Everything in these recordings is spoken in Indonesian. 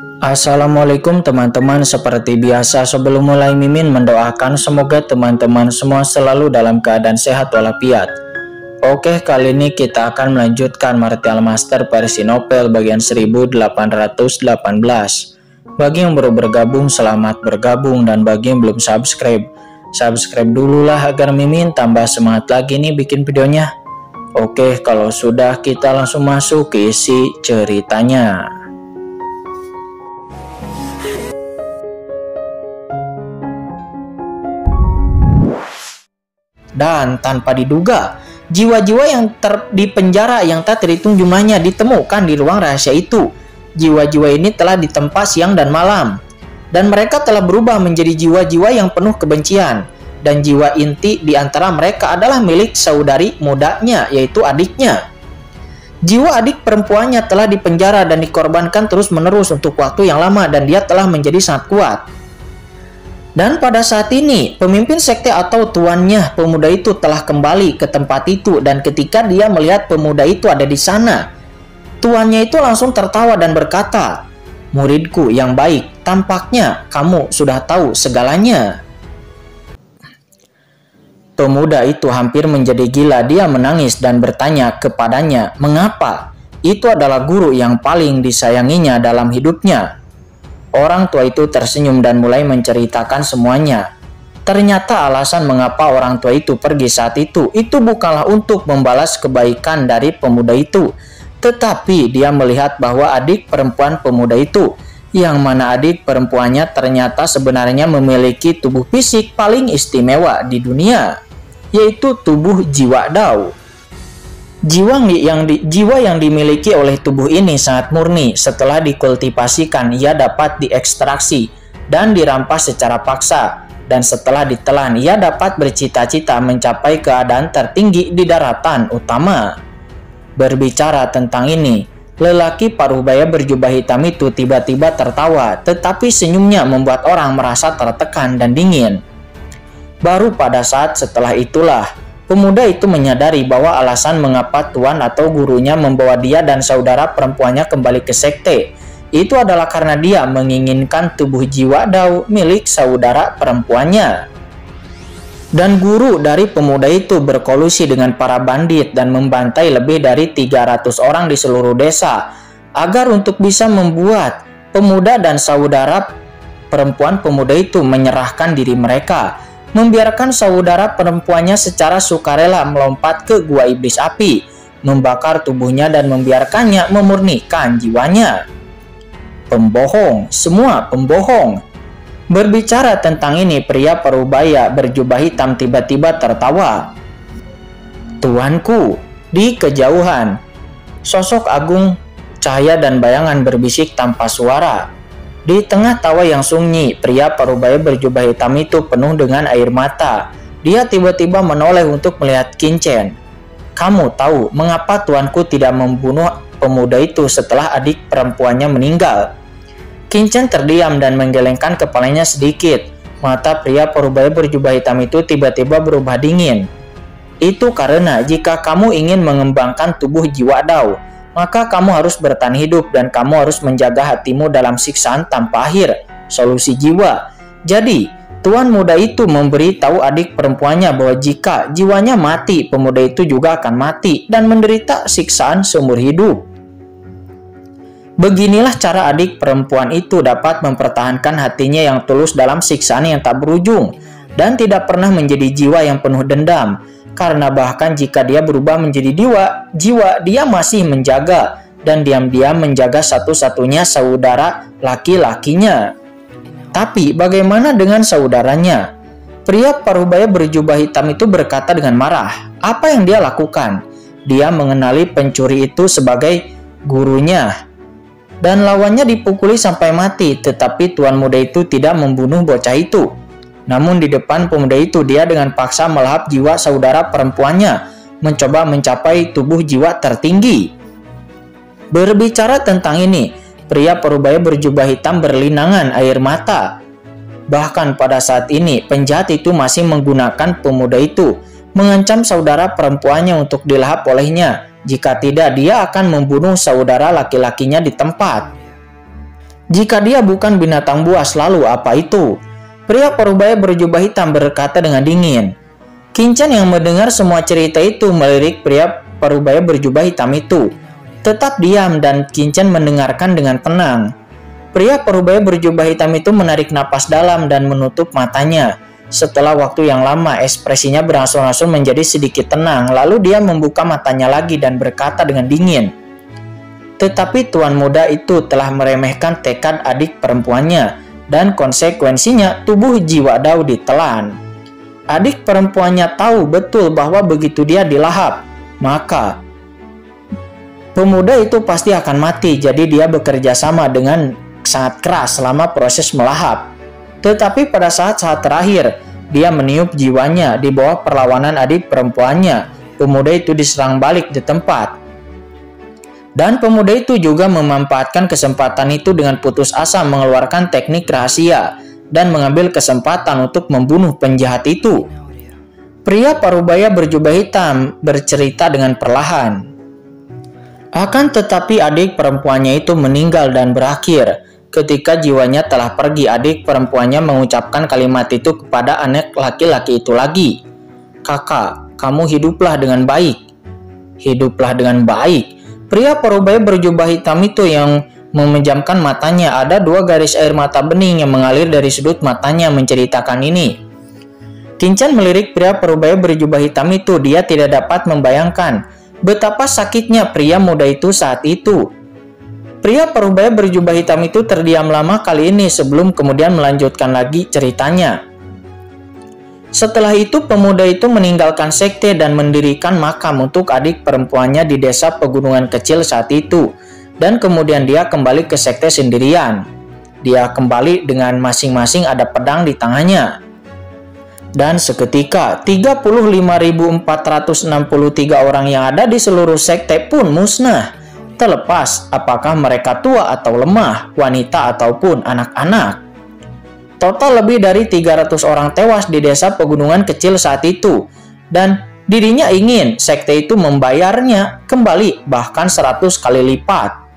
Assalamualaikum teman-teman, seperti biasa sebelum mulai Mimin mendoakan semoga teman-teman semua selalu dalam keadaan sehat walafiat. Oke, kali ini kita akan melanjutkan Martial Master versi novel bagian 1818. Bagi yang baru bergabung, selamat bergabung, dan bagi yang belum subscribe dululah agar Mimin tambah semangat lagi nih bikin videonya. Oke, kalau sudah kita langsung masuk ke isi ceritanya. Dan tanpa diduga, jiwa-jiwa yang di penjara yang tak terhitung jumlahnya ditemukan di ruang rahasia itu. Jiwa-jiwa ini telah ditempa siang dan malam, dan mereka telah berubah menjadi jiwa-jiwa yang penuh kebencian. Dan jiwa inti di antara mereka adalah milik saudari mudanya, yaitu adiknya. Jiwa adik perempuannya telah dipenjara dan dikorbankan terus-menerus untuk waktu yang lama, dan dia telah menjadi sangat kuat. Dan pada saat ini, pemimpin sekte atau tuannya pemuda itu telah kembali ke tempat itu, dan ketika dia melihat pemuda itu ada di sana, tuannya itu langsung tertawa dan berkata, "Muridku yang baik, tampaknya kamu sudah tahu segalanya." Pemuda itu hampir menjadi gila, dia menangis dan bertanya kepadanya, mengapa? Itu adalah guru yang paling disayanginya dalam hidupnya. Orang tua itu tersenyum dan mulai menceritakan semuanya. Ternyata alasan mengapa orang tua itu pergi saat itu bukanlah untuk membalas kebaikan dari pemuda itu, tetapi dia melihat bahwa adik perempuan pemuda itu, yang mana adik perempuannya ternyata sebenarnya memiliki tubuh fisik paling istimewa di dunia, yaitu tubuh jiwa Dao. Jiwa yang dimiliki oleh tubuh ini sangat murni. Setelah dikultivasikan, ia dapat diekstraksi dan dirampas secara paksa. Dan setelah ditelan, ia dapat bercita-cita mencapai keadaan tertinggi di daratan utama. Berbicara tentang ini, lelaki paruh baya berjubah hitam itu tiba-tiba tertawa, tetapi senyumnya membuat orang merasa tertekan dan dingin. Baru pada saat setelah itulah, pemuda itu menyadari bahwa alasan mengapa tuan atau gurunya membawa dia dan saudara perempuannya kembali ke sekte itu adalah karena dia menginginkan tubuh jiwa Dao milik saudara perempuannya. Dan guru dari pemuda itu berkolusi dengan para bandit dan membantai lebih dari 300 orang di seluruh desa agar untuk bisa membuat pemuda dan saudara perempuan pemuda itu menyerahkan diri mereka, membiarkan saudara perempuannya secara sukarela melompat ke gua iblis api, membakar tubuhnya dan membiarkannya memurnikan jiwanya. Pembohong, semua pembohong. Berbicara tentang ini, pria parubaya berjubah hitam tiba-tiba tertawa. "Tuanku," di kejauhan, sosok agung, cahaya dan bayangan berbisik tanpa suara. Di tengah tawa yang sunyi, pria parubaya berjubah hitam itu penuh dengan air mata. Dia tiba-tiba menoleh untuk melihat Qingchen. "Kamu tahu mengapa tuanku tidak membunuh pemuda itu setelah adik perempuannya meninggal?" Qingchen terdiam dan menggelengkan kepalanya sedikit. Mata pria parubaya berjubah hitam itu tiba-tiba berubah dingin. "Itu karena jika kamu ingin mengembangkan tubuh jiwa Dao, maka kamu harus bertahan hidup dan kamu harus menjaga hatimu dalam siksaan tanpa akhir, solusi jiwa." Jadi, tuan muda itu memberi tahu adik perempuannya bahwa jika jiwanya mati, pemuda itu juga akan mati dan menderita siksaan seumur hidup. Beginilah cara adik perempuan itu dapat mempertahankan hatinya yang tulus dalam siksaan yang tak berujung dan tidak pernah menjadi jiwa yang penuh dendam. Karena bahkan jika dia berubah menjadi jiwa, dia masih menjaga dan diam-diam menjaga satu-satunya saudara laki-lakinya. Tapi bagaimana dengan saudaranya? Pria parubaya berjubah hitam itu berkata dengan marah. Apa yang dia lakukan? Dia mengenali pencuri itu sebagai gurunya, dan lawannya dipukuli sampai mati, tetapi tuan muda itu tidak membunuh bocah itu. Namun di depan pemuda itu, dia dengan paksa melahap jiwa saudara perempuannya, mencoba mencapai tubuh jiwa tertinggi. Berbicara tentang ini, pria parubaya berjubah hitam berlinangan air mata. Bahkan pada saat ini, penjahat itu masih menggunakan pemuda itu, mengancam saudara perempuannya untuk dilahap olehnya. Jika tidak, dia akan membunuh saudara laki-lakinya di tempat. Jika dia bukan binatang buas, lalu apa itu? Pria parubaya berjubah hitam berkata dengan dingin. Kinchan yang mendengar semua cerita itu melirik pria parubaya berjubah hitam itu. Tetap diam dan Kinchan mendengarkan dengan tenang. Pria parubaya berjubah hitam itu menarik napas dalam dan menutup matanya. Setelah waktu yang lama, ekspresinya berangsur-angsur menjadi sedikit tenang. Lalu dia membuka matanya lagi dan berkata dengan dingin. Tetapi tuan muda itu telah meremehkan tekad adik perempuannya, dan konsekuensinya tubuh jiwa Dao ditelan. Adik perempuannya tahu betul bahwa begitu dia dilahap, maka pemuda itu pasti akan mati. Jadi dia bekerja sama dengan sangat keras selama proses melahap. Tetapi pada saat-saat terakhir, dia meniup jiwanya di bawah perlawanan adik perempuannya. Pemuda itu diserang balik di tempat. Dan pemuda itu juga memanfaatkan kesempatan itu dengan putus asa mengeluarkan teknik rahasia dan mengambil kesempatan untuk membunuh penjahat itu. Pria parubaya berjubah hitam bercerita dengan perlahan. Akan tetapi adik perempuannya itu meninggal dan berakhir. Ketika jiwanya telah pergi, adik perempuannya mengucapkan kalimat itu kepada anak laki-laki itu lagi. Kakak, kamu hiduplah dengan baik. Hiduplah dengan baik. Pria parubaya berjubah hitam itu yang memejamkan matanya. Ada 2 garis air mata bening yang mengalir dari sudut matanya menceritakan ini. Kinchan melirik pria parubaya berjubah hitam itu. Dia tidak dapat membayangkan betapa sakitnya pria muda itu saat itu. Pria parubaya berjubah hitam itu terdiam lama kali ini sebelum kemudian melanjutkan lagi ceritanya. Setelah itu pemuda itu meninggalkan sekte dan mendirikan makam untuk adik perempuannya di desa pegunungan kecil saat itu. Dan kemudian dia kembali ke sekte sendirian. Dia kembali dengan masing-masing ada pedang di tangannya. Dan seketika 35.463 orang yang ada di seluruh sekte pun musnah. Terlepas apakah mereka tua atau lemah, wanita ataupun anak-anak. Total lebih dari 300 orang tewas di desa pegunungan kecil saat itu. Dan dirinya ingin sekte itu membayarnya kembali bahkan 100 kali lipat.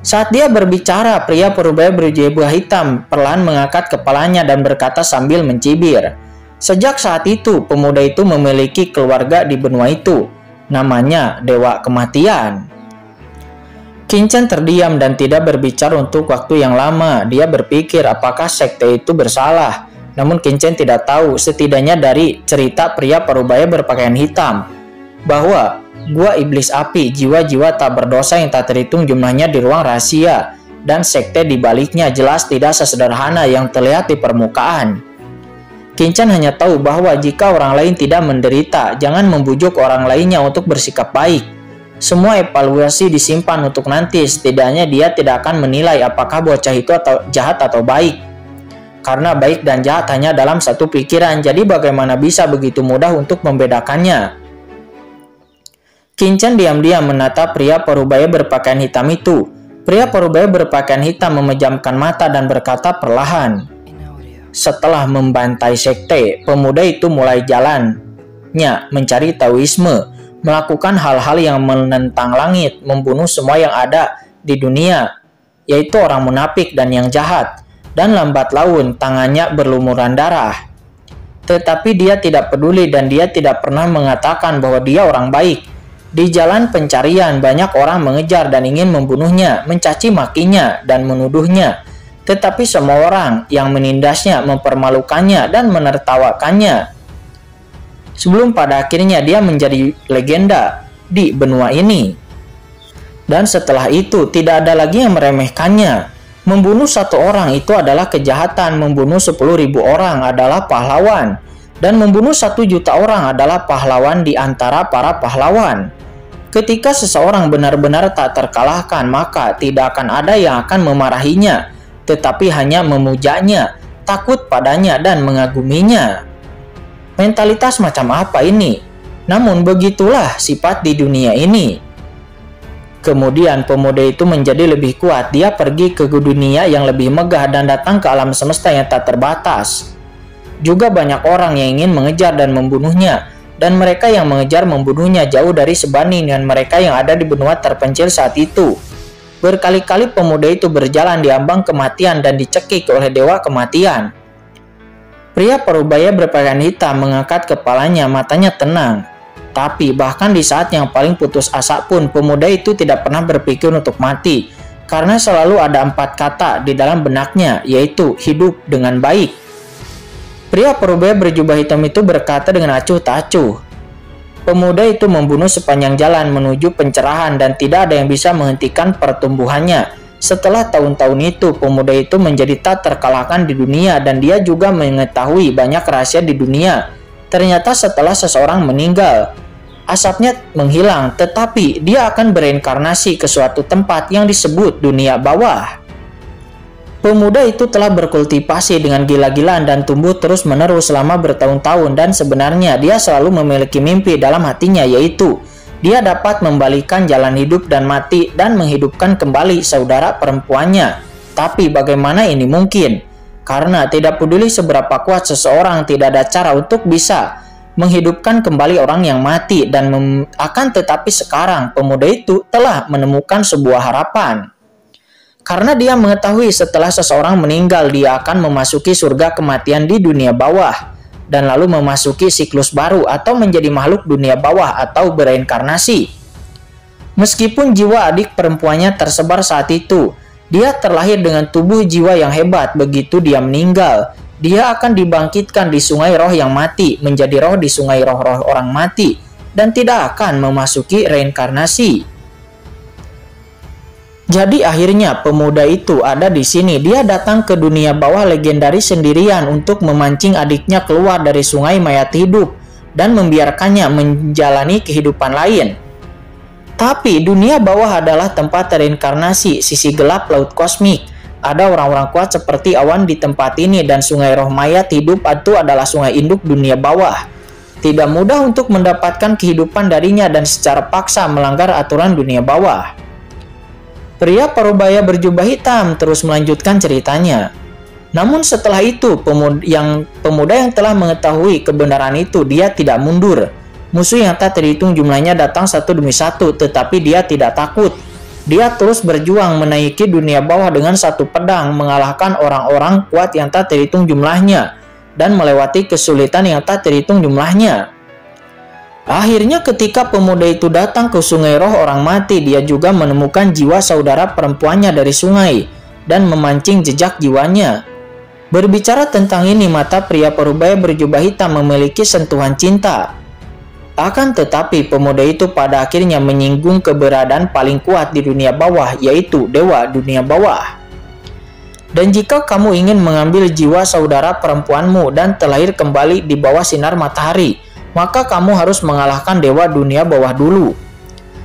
Saat dia berbicara, pria parubaya berjubah hitam perlahan mengangkat kepalanya dan berkata sambil mencibir. Sejak saat itu, pemuda itu memiliki keluarga di benua itu. Namanya Dewa Kematian. Kinchan terdiam dan tidak berbicara untuk waktu yang lama. Dia berpikir apakah sekte itu bersalah. Namun Kinchan tidak tahu, setidaknya dari cerita pria parubaya berpakaian hitam, bahwa gua iblis api, jiwa-jiwa tak berdosa yang tak terhitung jumlahnya di ruang rahasia, dan sekte di baliknya jelas tidak sesederhana yang terlihat di permukaan. Kinchan hanya tahu bahwa jika orang lain tidak menderita, jangan membujuk orang lainnya untuk bersikap baik. Semua evaluasi disimpan untuk nanti, setidaknya dia tidak akan menilai apakah bocah itu jahat atau baik. Karena baik dan jahat hanya dalam satu pikiran, jadi bagaimana bisa begitu mudah untuk membedakannya? Kinchan diam-diam menatap pria parubaya berpakaian hitam itu. Pria parubaya berpakaian hitam memejamkan mata dan berkata perlahan. Setelah membantai sekte, pemuda itu mulai jalannya mencari Taoisme. Melakukan hal-hal yang menentang langit, membunuh semua yang ada di dunia, yaitu orang munafik dan yang jahat, dan lambat laun tangannya berlumuran darah. Tetapi dia tidak peduli dan dia tidak pernah mengatakan bahwa dia orang baik. Di jalan pencarian, banyak orang mengejar dan ingin membunuhnya, mencaci makinya, dan menuduhnya. Tetapi semua orang yang menindasnya, mempermalukannya, dan menertawakannya. Sebelum pada akhirnya dia menjadi legenda di benua ini. Dan setelah itu tidak ada lagi yang meremehkannya. Membunuh 1 orang itu adalah kejahatan, membunuh 10.000 orang adalah pahlawan, dan membunuh 1 juta orang adalah pahlawan di antara para pahlawan. Ketika seseorang benar-benar tak terkalahkan, maka tidak akan ada yang akan memarahinya, tetapi hanya memujanya, takut padanya, dan mengaguminya. Mentalitas macam apa ini? Namun begitulah sifat di dunia ini. Kemudian pemuda itu menjadi lebih kuat. Dia pergi ke dunia yang lebih megah dan datang ke alam semesta yang tak terbatas. Juga banyak orang yang ingin mengejar dan membunuhnya. Dan mereka yang mengejar membunuhnya jauh dari sebanding dengan mereka yang ada di benua terpencil saat itu. Berkali-kali pemuda itu berjalan di ambang kematian dan dicekik oleh dewa kematian. Pria parubaya berpakaian hitam mengangkat kepalanya, matanya tenang. Tapi bahkan di saat yang paling putus asa pun pemuda itu tidak pernah berpikir untuk mati. Karena selalu ada 4 kata di dalam benaknya, yaitu hidup dengan baik. Pria parubaya berjubah hitam itu berkata dengan acuh tak acuh. Pemuda itu membunuh sepanjang jalan menuju pencerahan dan tidak ada yang bisa menghentikan pertumbuhannya. Setelah tahun-tahun itu, pemuda itu menjadi tak terkalahkan di dunia dan dia juga mengetahui banyak rahasia di dunia. Ternyata setelah seseorang meninggal, asapnya menghilang, tetapi dia akan bereinkarnasi ke suatu tempat yang disebut dunia bawah. Pemuda itu telah berkultivasi dengan gila-gilaan dan tumbuh terus-menerus selama bertahun-tahun dan sebenarnya dia selalu memiliki mimpi dalam hatinya, yaitu dia dapat membalikan jalan hidup dan mati dan menghidupkan kembali saudara perempuannya. Tapi bagaimana ini mungkin? Karena tidak peduli seberapa kuat seseorang, tidak ada cara untuk bisa menghidupkan kembali orang yang mati dan akan tetapi sekarang pemuda itu telah menemukan sebuah harapan. Karena dia mengetahui setelah seseorang meninggal dia akan memasuki surga kematian di dunia bawah dan lalu memasuki siklus baru atau menjadi makhluk dunia bawah atau bereinkarnasi. Meskipun jiwa adik perempuannya tersebar saat itu, dia terlahir dengan tubuh jiwa yang hebat. Begitu dia meninggal, dia akan dibangkitkan di sungai roh yang mati menjadi roh di sungai roh-roh orang mati dan tidak akan memasuki reinkarnasi. Jadi akhirnya pemuda itu ada di sini. Dia datang ke dunia bawah legendaris sendirian untuk memancing adiknya keluar dari sungai mayat hidup dan membiarkannya menjalani kehidupan lain. Tapi dunia bawah adalah tempat reinkarnasi, sisi gelap laut kosmik. Ada orang-orang kuat seperti awan di tempat ini dan sungai roh mayat hidup itu adalah sungai induk dunia bawah. Tidak mudah untuk mendapatkan kehidupan darinya dan secara paksa melanggar aturan dunia bawah. Pria parubaya berjubah hitam terus melanjutkan ceritanya. Namun setelah itu, pemuda yang telah mengetahui kebenaran itu, dia tidak mundur. Musuh yang tak terhitung jumlahnya datang satu demi satu, tetapi dia tidak takut. Dia terus berjuang menaiki dunia bawah dengan satu pedang, mengalahkan orang-orang kuat yang tak terhitung jumlahnya, dan melewati kesulitan yang tak terhitung jumlahnya. Akhirnya ketika pemuda itu datang ke sungai roh orang mati, dia juga menemukan jiwa saudara perempuannya dari sungai dan memancing jejak jiwanya. Berbicara tentang ini, mata pria parubaya berjubah hitam memiliki sentuhan cinta. Akan tetapi pemuda itu pada akhirnya menyinggung keberadaan paling kuat di dunia bawah, yaitu dewa dunia bawah. Dan jika kamu ingin mengambil jiwa saudara perempuanmu dan terlahir kembali di bawah sinar matahari, maka kamu harus mengalahkan dewa dunia bawah dulu.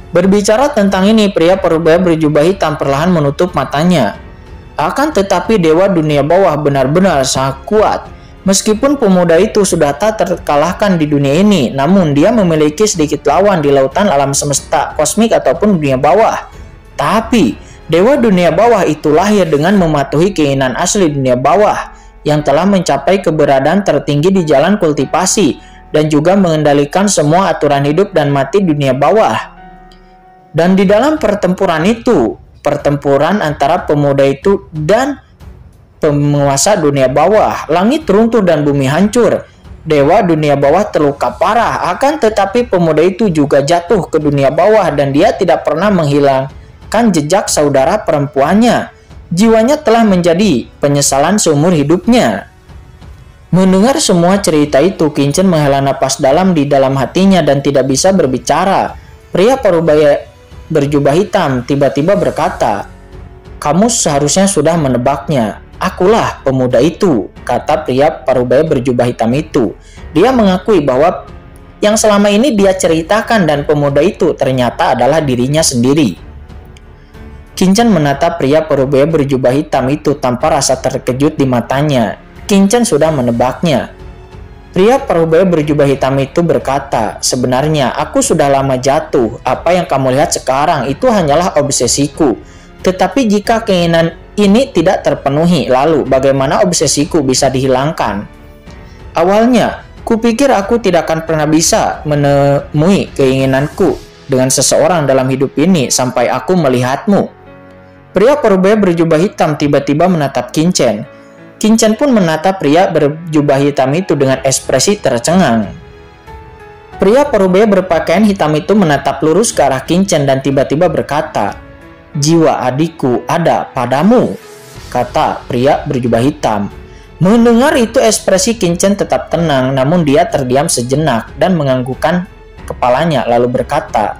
Berbicara tentang ini, pria parubaya berjubah hitam perlahan menutup matanya. Akan tetapi dewa dunia bawah benar-benar sangat kuat. Meskipun pemuda itu sudah tak terkalahkan di dunia ini, namun dia memiliki sedikit lawan di lautan alam semesta kosmik ataupun dunia bawah. Tapi dewa dunia bawah itu lahir dengan mematuhi keinginan asli dunia bawah yang telah mencapai keberadaan tertinggi di jalan kultivasi dan juga mengendalikan semua aturan hidup dan mati dunia bawah. Dan di dalam pertempuran itu, pertempuran antara pemuda itu dan penguasa dunia bawah, langit runtuh dan bumi hancur. Dewa dunia bawah terluka parah, akan tetapi pemuda itu juga jatuh ke dunia bawah dan dia tidak pernah menghilangkan jejak saudara perempuannya. Jiwanya telah menjadi penyesalan seumur hidupnya. Mendengar semua cerita itu, Kincen menghela napas dalam di dalam hatinya dan tidak bisa berbicara. Pria parubaya berjubah hitam tiba-tiba berkata, "Kamu seharusnya sudah menebaknya. Akulah pemuda itu," kata pria parubaya berjubah hitam itu. Dia mengakui bahwa yang selama ini dia ceritakan dan pemuda itu ternyata adalah dirinya sendiri. Kincen menatap pria parubaya berjubah hitam itu tanpa rasa terkejut di matanya. Kincen sudah menebaknya. Pria parubaya berjubah hitam itu berkata, "Sebenarnya aku sudah lama jatuh. Apa yang kamu lihat sekarang itu hanyalah obsesiku. Tetapi jika keinginan ini tidak terpenuhi, lalu bagaimana obsesiku bisa dihilangkan? Awalnya, kupikir aku tidak akan pernah bisa menemui keinginanku dengan seseorang dalam hidup ini sampai aku melihatmu. Pria parubaya berjubah hitam tiba-tiba menatap Kincen. Kincen pun menatap pria berjubah hitam itu dengan ekspresi tercengang. Pria parubaya berpakaian hitam itu menatap lurus ke arah Kincen dan tiba-tiba berkata, "Jiwa adikku ada padamu," kata pria berjubah hitam. Mendengar itu ekspresi Kincen tetap tenang, namun dia terdiam sejenak dan menganggukkan kepalanya lalu berkata,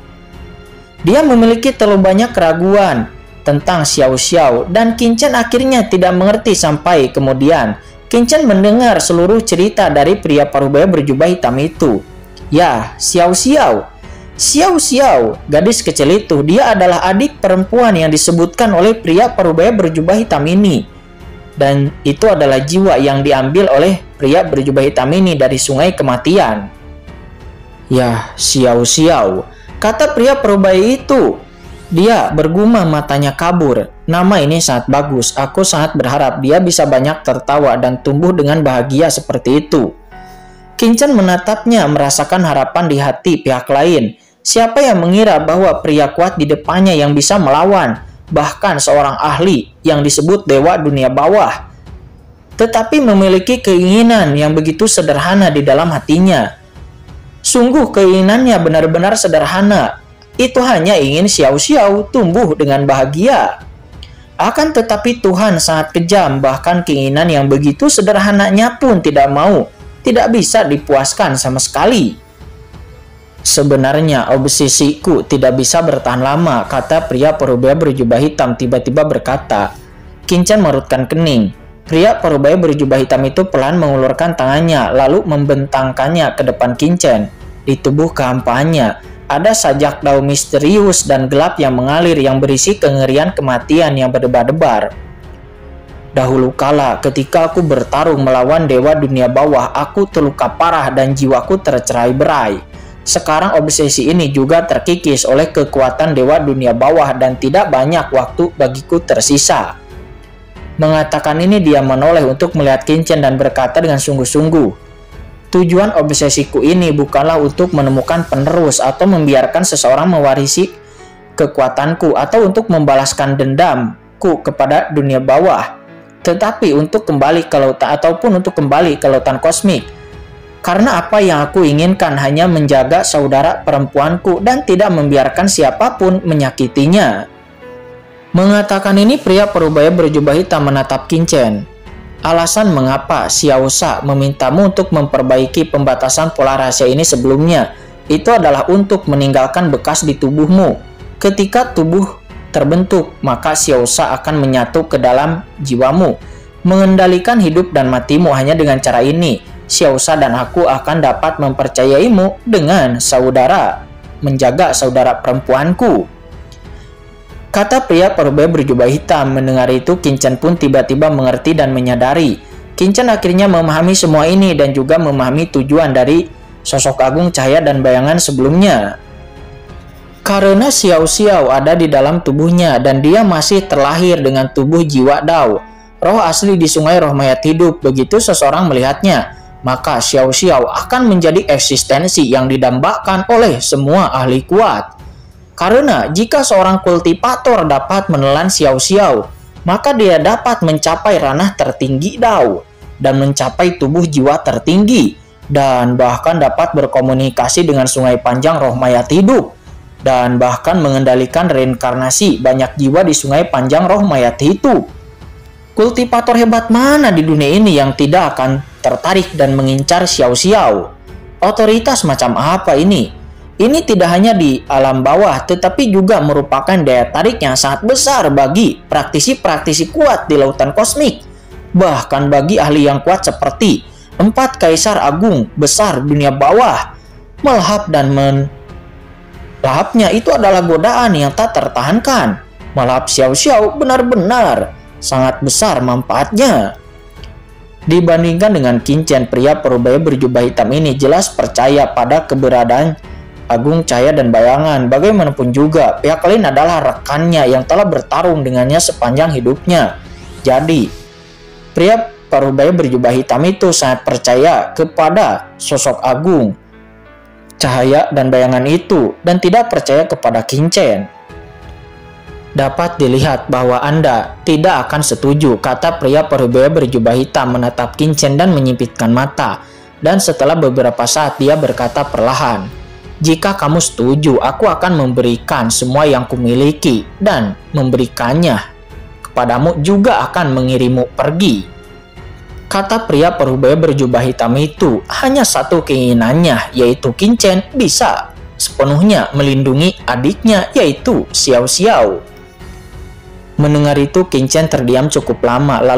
dia memiliki terlalu banyak keraguan tentang Xiao Xiao dan Kincen akhirnya tidak mengerti sampai kemudian Kincen mendengar seluruh cerita dari pria parubaya berjubah hitam itu. Ya, Xiao Xiao. Xiao Xiao, gadis kecil itu, dia adalah adik perempuan yang disebutkan oleh pria parubaya berjubah hitam ini. Dan itu adalah jiwa yang diambil oleh pria berjubah hitam ini dari sungai kematian. Ya, Xiao Xiao, kata pria parubaya itu. Dia bergumam matanya kabur. Nama ini sangat bagus. Aku sangat berharap dia bisa banyak tertawa dan tumbuh dengan bahagia seperti itu. Kincen menatapnya, merasakan harapan di hati pihak lain. Siapa yang mengira bahwa pria kuat di depannya yang bisa melawan, bahkan seorang ahli yang disebut dewa dunia bawah, tetapi memiliki keinginan yang begitu sederhana di dalam hatinya. Sungguh keinginannya benar-benar sederhana. Itu hanya ingin Xiao Xiao tumbuh dengan bahagia. Akan tetapi Tuhan sangat kejam, bahkan keinginan yang begitu sederhananya pun tidak bisa dipuaskan sama sekali. Sebenarnya obsesiku tidak bisa bertahan lama, kata pria parubaya berjubah hitam tiba-tiba berkata. Kincen merutkan kening. Pria parubaya berjubah hitam itu pelan mengulurkan tangannya lalu membentangkannya ke depan Kincen. Di tubuh kehampaannya ada sajak daun misterius dan gelap yang mengalir yang berisi kengerian kematian yang berdebar-debar. Dahulu kala ketika aku bertarung melawan dewa dunia bawah, aku terluka parah dan jiwaku tercerai-berai. Sekarang obsesi ini juga terkikis oleh kekuatan dewa dunia bawah dan tidak banyak waktu bagiku tersisa. Mengatakan ini dia menoleh untuk melihat Kincen dan berkata dengan sungguh-sungguh, tujuan obsesiku ini bukanlah untuk menemukan penerus atau membiarkan seseorang mewarisi kekuatanku atau untuk membalaskan dendamku kepada dunia bawah, tetapi untuk kembali ke lautan ataupun untuk kembali ke lautan kosmik. Karena apa yang aku inginkan hanya menjaga saudara perempuanku dan tidak membiarkan siapapun menyakitinya. Mengatakan ini pria parubaya berjubah hitam menatap Kincen. Alasan mengapa Xiao Sha memintamu untuk memperbaiki pembatasan pola rahasia ini sebelumnya, itu adalah untuk meninggalkan bekas di tubuhmu. Ketika tubuh terbentuk, maka Xiao Sha akan menyatu ke dalam jiwamu. Mengendalikan hidup dan matimu hanya dengan cara ini. Xiao Sha dan aku akan dapat mempercayaimu dengan saudara, menjaga saudara perempuanku. Kata pria parubaya berjubah hitam. Mendengar itu, Kincen pun tiba-tiba mengerti dan menyadari. Kincen akhirnya memahami semua ini dan juga memahami tujuan dari sosok agung cahaya dan bayangan sebelumnya. Karena Xiao Xiao ada di dalam tubuhnya dan dia masih terlahir dengan tubuh jiwa Dao, roh asli di sungai roh mayat hidup. Begitu seseorang melihatnya, maka Xiao Xiao akan menjadi eksistensi yang didambakan oleh semua ahli kuat. Karena jika seorang kultivator dapat menelan Xiao Xiao, maka dia dapat mencapai ranah tertinggi Dao dan mencapai tubuh jiwa tertinggi dan bahkan dapat berkomunikasi dengan sungai panjang roh mayat hidup dan bahkan mengendalikan reinkarnasi banyak jiwa di sungai panjang roh mayat hidup. Kultivator hebat mana di dunia ini yang tidak akan tertarik dan mengincar Xiao Xiao? Otoritas macam apa ini? Ini tidak hanya di alam bawah, tetapi juga merupakan daya tarik yang sangat besar bagi praktisi-praktisi kuat di lautan kosmik. Bahkan bagi ahli yang kuat seperti 4 kaisar agung besar dunia bawah. Melahap dan melahapnya itu adalah godaan yang tak tertahankan. Melahap Xiao Xiao benar-benar sangat besar manfaatnya. Dibandingkan dengan Kincen, pria parubaya berjubah hitam ini jelas percaya pada keberadaan agung cahaya dan bayangan. Bagaimanapun juga, pihak lain adalah rekannya yang telah bertarung dengannya sepanjang hidupnya. Jadi, pria parubaya berjubah hitam itu sangat percaya kepada sosok agung cahaya dan bayangan itu dan tidak percaya kepada Kincen. Dapat dilihat bahwa Anda tidak akan setuju, kata pria berubah berjubah hitam menatap Qingchen dan menyipitkan mata. Dan setelah beberapa saat dia berkata perlahan, "Jika kamu setuju, aku akan memberikan semua yang kumiliki dan memberikannya kepadamu, juga akan mengirimmu pergi." Kata pria berubah berjubah hitam itu hanya satu keinginannya, yaitu Qingchen bisa sepenuhnya melindungi adiknya, yaitu Xiao Xiao. Mendengar itu, Qingchen terdiam cukup lama, lalu